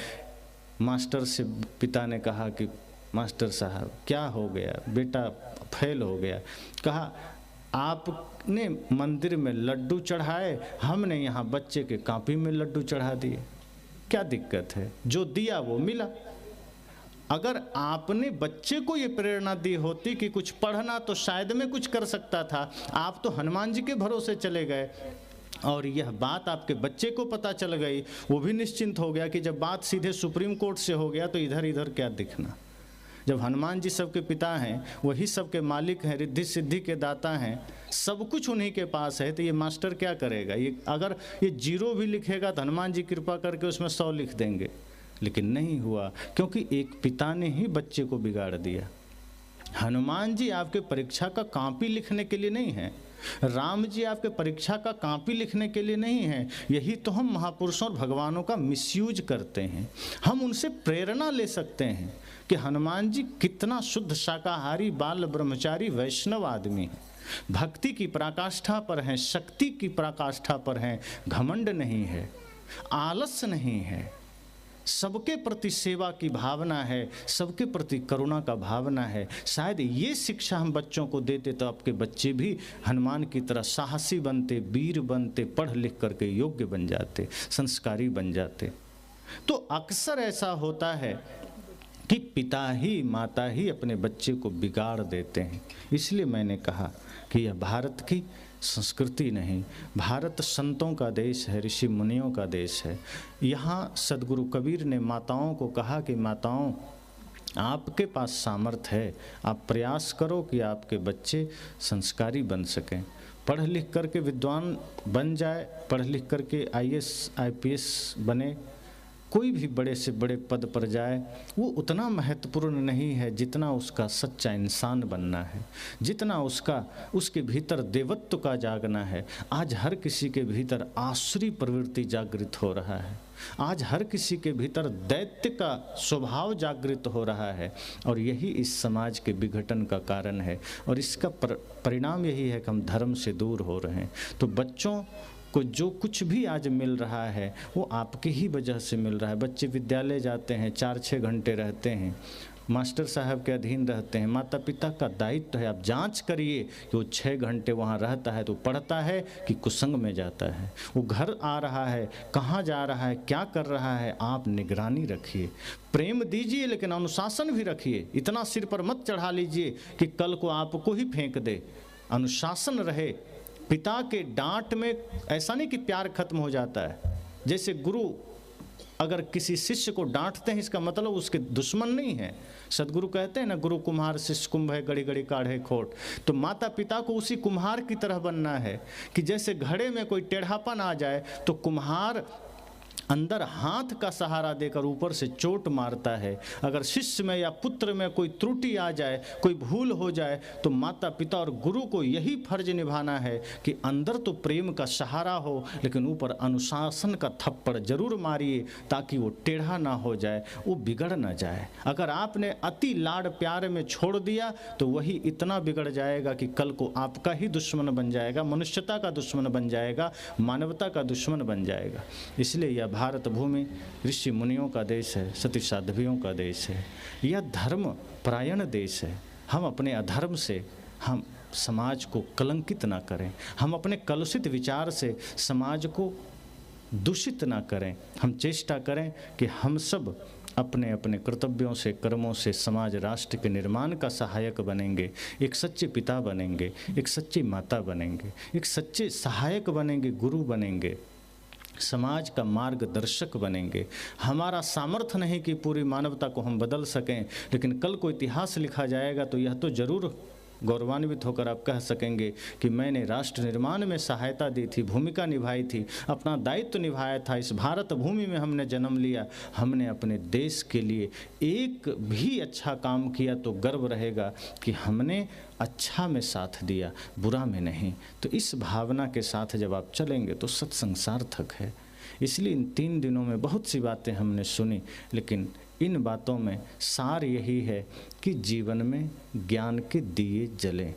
मास्टर से पिता ने कहा कि मास्टर साहब क्या हो गया, बेटा फेल हो गया। कहा आपने मंदिर में लड्डू चढ़ाए, हमने यहाँ बच्चे के कॉपी में लड्डू चढ़ा दिए, क्या दिक्कत है? जो दिया वो मिला। अगर आपने बच्चे को ये प्रेरणा दी होती कि कुछ पढ़ना तो शायद में कुछ कर सकता था, आप तो हनुमान जी के भरोसे चले गए और यह बात आपके बच्चे को पता चल गई। वो भी निश्चिंत हो गया कि जब बात सीधे सुप्रीम कोर्ट से हो गया तो इधर इधर क्या दिखना। जब हनुमान जी सबके पिता हैं, वही सबके मालिक हैं, रिद्धि सिद्धि के दाता हैं, सब कुछ उन्हीं के पास है, तो ये मास्टर क्या करेगा? ये अगर ये 0 भी लिखेगा तो हनुमान जी कृपा करके उसमें 100 लिख देंगे। लेकिन नहीं हुआ, क्योंकि एक पिता ने ही बच्चे को बिगाड़ दिया। हनुमान जी आपके परीक्षा का कॉपी लिखने के लिए नहीं है, राम जी आपके परीक्षा का कॉपी लिखने के लिए नहीं है। यही तो हम महापुरुषों और भगवानों का मिसयूज करते हैं। हम उनसे प्रेरणा ले सकते हैं कि हनुमान जी कितना शुद्ध शाकाहारी बाल ब्रह्मचारी वैष्णव आदमी है, भक्ति की पराकाष्ठा पर हैं, शक्ति की पराकाष्ठा पर हैं, घमंड नहीं है, आलस नहीं है, सबके प्रति सेवा की भावना है, सबके प्रति करुणा का भावना है। शायद ये शिक्षा हम बच्चों को देते तो आपके बच्चे भी हनुमान की तरह साहसी बनते, वीर बनते, पढ़ लिख करके योग्य बन जाते, संस्कारी बन जाते। तो अक्सर ऐसा होता है कि पिता ही माता ही अपने बच्चे को बिगाड़ देते हैं। इसलिए मैंने कहा कि यह भारत की संस्कृति नहीं, भारत संतों का देश है, ऋषि मुनियों का देश है। यहाँ सदगुरु कबीर ने माताओं को कहा कि माताओं, आपके पास सामर्थ्य है, आप प्रयास करो कि आपके बच्चे संस्कारी बन सकें, पढ़ लिख करके विद्वान बन जाए, पढ़ लिख करके IAS IPS बने, कोई भी बड़े से बड़े पद पर जाए, वो उतना महत्वपूर्ण नहीं है जितना उसका सच्चा इंसान बनना है, जितना उसके भीतर देवत्व का जागना है। आज हर किसी के भीतर आसुरी प्रवृत्ति जागृत हो रहा है, आज हर किसी के भीतर दैत्य का स्वभाव जागृत हो रहा है, और यही इस समाज के विघटन का कारण है। और इसका परिणाम यही है कि हम धर्म से दूर हो रहे हैं। तो बच्चों को जो कुछ भी आज मिल रहा है वो आपके ही वजह से मिल रहा है। बच्चे विद्यालय जाते हैं, 4-6 घंटे रहते हैं, मास्टर साहब के अधीन रहते हैं, माता पिता का दायित्व है। आप जांच करिए कि वो 6 घंटे वहाँ रहता है तो पढ़ता है कि कुसंग में जाता है, वो घर आ रहा है, कहाँ जा रहा है, क्या कर रहा है, आप निगरानी रखिए। प्रेम दीजिए लेकिन अनुशासन भी रखिए। इतना सिर पर मत चढ़ा लीजिए कि कल को आपको ही फेंक दे। अनुशासन रहे। पिता के डांट में ऐसा नहीं कि प्यार खत्म हो जाता है। जैसे गुरु अगर किसी शिष्य को डांटते हैं इसका मतलब उसके दुश्मन नहीं है। सदगुरु कहते हैं ना, गुरु कुम्हार शिष्य कुंभ है, घड़ी घड़ी काढ़े खोट। तो माता पिता को उसी कुम्हार की तरह बनना है कि जैसे घड़े में कोई टेढ़ापन आ जाए तो कुम्हार अंदर हाथ का सहारा देकर ऊपर से चोट मारता है। अगर शिष्य में या पुत्र में कोई त्रुटि आ जाए, कोई भूल हो जाए, तो माता पिता और गुरु को यही फर्ज निभाना है कि अंदर तो प्रेम का सहारा हो लेकिन ऊपर अनुशासन का थप्पड़ जरूर मारिए ताकि वो टेढ़ा ना हो जाए, वो बिगड़ ना जाए। अगर आपने अति लाड प्यार में छोड़ दिया तो वही इतना बिगड़ जाएगा कि कल को आपका ही दुश्मन बन जाएगा, मनुष्यता का दुश्मन बन जाएगा, मानवता का दुश्मन बन जाएगा। इसलिए यह भारत भूमि ऋषि मुनियों का देश है, सती साध्वियों का देश है। यह धर्म परायण देश है। हम अपने अधर्म से हम समाज को कलंकित ना करें, हम अपने कलुषित विचार से समाज को दूषित ना करें। हम चेष्टा करें कि हम सब अपने अपने कर्तव्यों से, कर्मों से समाज राष्ट्र के निर्माण का सहायक बनेंगे, एक सच्चे पिता बनेंगे, एक सच्ची माता बनेंगे, एक सच्चे सहायक बनेंगे, गुरु बनेंगे, समाज का मार्गदर्शक बनेंगे। हमारा सामर्थ्य नहीं कि पूरी मानवता को हम बदल सकें, लेकिन कल को इतिहास लिखा जाएगा तो यह तो जरूर गौरवान्वित होकर आप कह सकेंगे कि मैंने राष्ट्र निर्माण में सहायता दी थी, भूमिका निभाई थी, अपना दायित्व निभाया था। इस भारत भूमि में हमने जन्म लिया, हमने अपने देश के लिए एक भी अच्छा काम किया तो गर्व रहेगा कि हमने अच्छा में साथ दिया, बुरा में नहीं। तो इस भावना के साथ जब आप चलेंगे तो सत्संग सार्थक है। इसलिए इन 3 दिनों में बहुत सी बातें हमने सुनी, लेकिन इन बातों में सार यही है कि जीवन में ज्ञान के दिए जलें,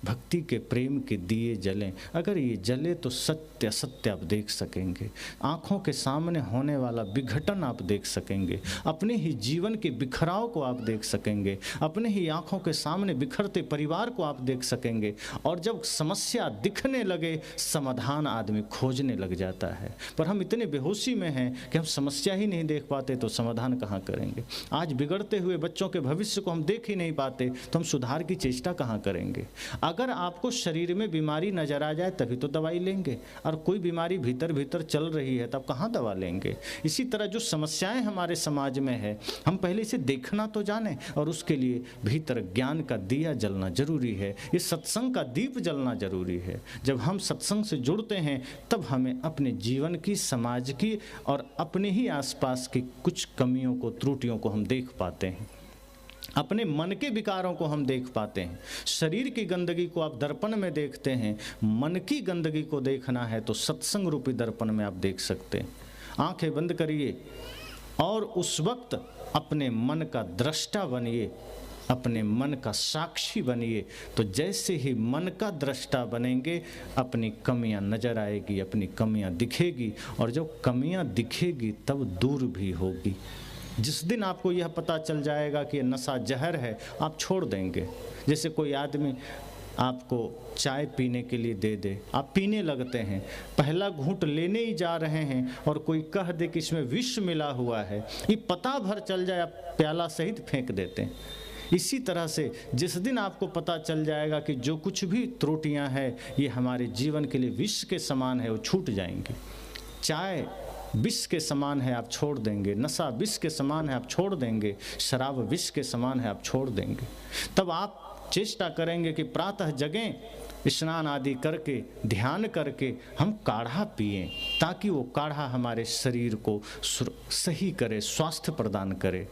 भक्ति के प्रेम के दिए जलें। अगर ये जले तो सत्य सत्य आप देख सकेंगे, आँखों के सामने होने वाला विघटन आप देख सकेंगे, अपने ही जीवन के बिखराव को आप देख सकेंगे, अपने ही आँखों के सामने बिखरते परिवार को आप देख सकेंगे। और जब समस्या दिखने लगे समाधान आदमी खोजने लग जाता है। पर हम इतने बेहोशी में हैं कि हम समस्या ही नहीं देख पाते तो समाधान कहाँ करेंगे। आज बिगड़ते हुए बच्चों के भविष्य को हम देख ही नहीं पाते तो हम सुधार की चेष्टा कहाँ करेंगे। अगर आपको शरीर में बीमारी नजर आ जाए तभी तो दवाई लेंगे, और कोई बीमारी भीतर भीतर चल रही है तब कहाँ दवा लेंगे। इसी तरह जो समस्याएं हमारे समाज में है, हम पहले इसे देखना तो जाने, और उसके लिए भीतर ज्ञान का दिया जलना जरूरी है, ये सत्संग का दीप जलना जरूरी है। जब हम सत्संग से जुड़ते हैं तब हमें अपने जीवन की, समाज की और अपने ही आसपास की कुछ कमियों को, त्रुटियों को हम देख पाते हैं, अपने मन के विकारों को हम देख पाते हैं। शरीर की गंदगी को आप दर्पण में देखते हैं, मन की गंदगी को देखना है तो सत्संग रूपी दर्पण में आप देख सकते हैं। आंखें बंद करिए और उस वक्त अपने मन का दृष्टा बनिए, अपने मन का साक्षी बनिए। तो जैसे ही मन का दृष्टा बनेंगे अपनी कमियां नजर आएगी, अपनी कमियां दिखेगी, और जब कमियां दिखेगी तब दूर भी होगी। जिस दिन आपको यह पता चल जाएगा कि नशा जहर है, आप छोड़ देंगे। जैसे कोई आदमी आपको चाय पीने के लिए दे दे, आप पीने लगते हैं, पहला घूंट लेने ही जा रहे हैं और कोई कह दे कि इसमें विष मिला हुआ है, ये पता भर चल जाए, आप प्याला सहित फेंक देते हैं। इसी तरह से जिस दिन आपको पता चल जाएगा कि जो कुछ भी त्रुटियां हैं ये हमारे जीवन के लिए विष के समान है, वो छूट जाएंगी। चाय विष के समान है, आप छोड़ देंगे। नशा विष के समान है, आप छोड़ देंगे। शराब विष के समान है, आप छोड़ देंगे। तब आप चेष्टा करेंगे कि प्रातः जगें, स्नान आदि करके, ध्यान करके हम काढ़ा पिएं, ताकि वो काढ़ा हमारे शरीर को सही करे, स्वास्थ्य प्रदान करे।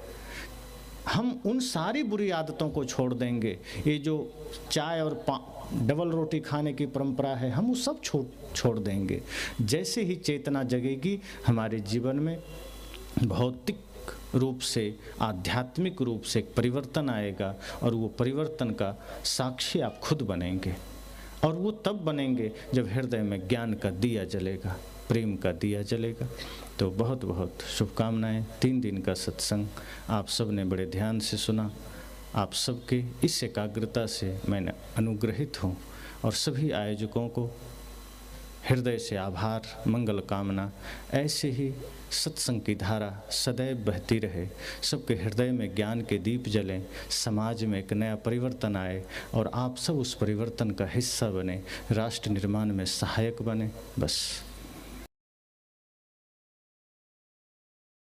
हम उन सारी बुरी आदतों को छोड़ देंगे। ये जो चाय और डबल रोटी खाने की परंपरा है, हम वो सब छोड़ देंगे। जैसे ही चेतना जगेगी हमारे जीवन में भौतिक रूप से, आध्यात्मिक रूप से एक परिवर्तन आएगा, और वो परिवर्तन का साक्षी आप खुद बनेंगे। और वो तब बनेंगे जब हृदय में ज्ञान का दिया जलेगा। प्रेम का दिया जलेगा। तो बहुत बहुत शुभकामनाएं। 3 दिन का सत्संग आप सब ने बड़े ध्यान से सुना। आप सबके इस एकाग्रता से मैं अनुग्रहित हूँ और सभी आयोजकों को हृदय से आभार, मंगल कामना। ऐसे ही सत्संग की धारा सदैव बहती रहे, सबके हृदय में ज्ञान के दीप जलें, समाज में एक नया परिवर्तन आए और आप सब उस परिवर्तन का हिस्सा बने, राष्ट्र निर्माण में सहायक बने। बस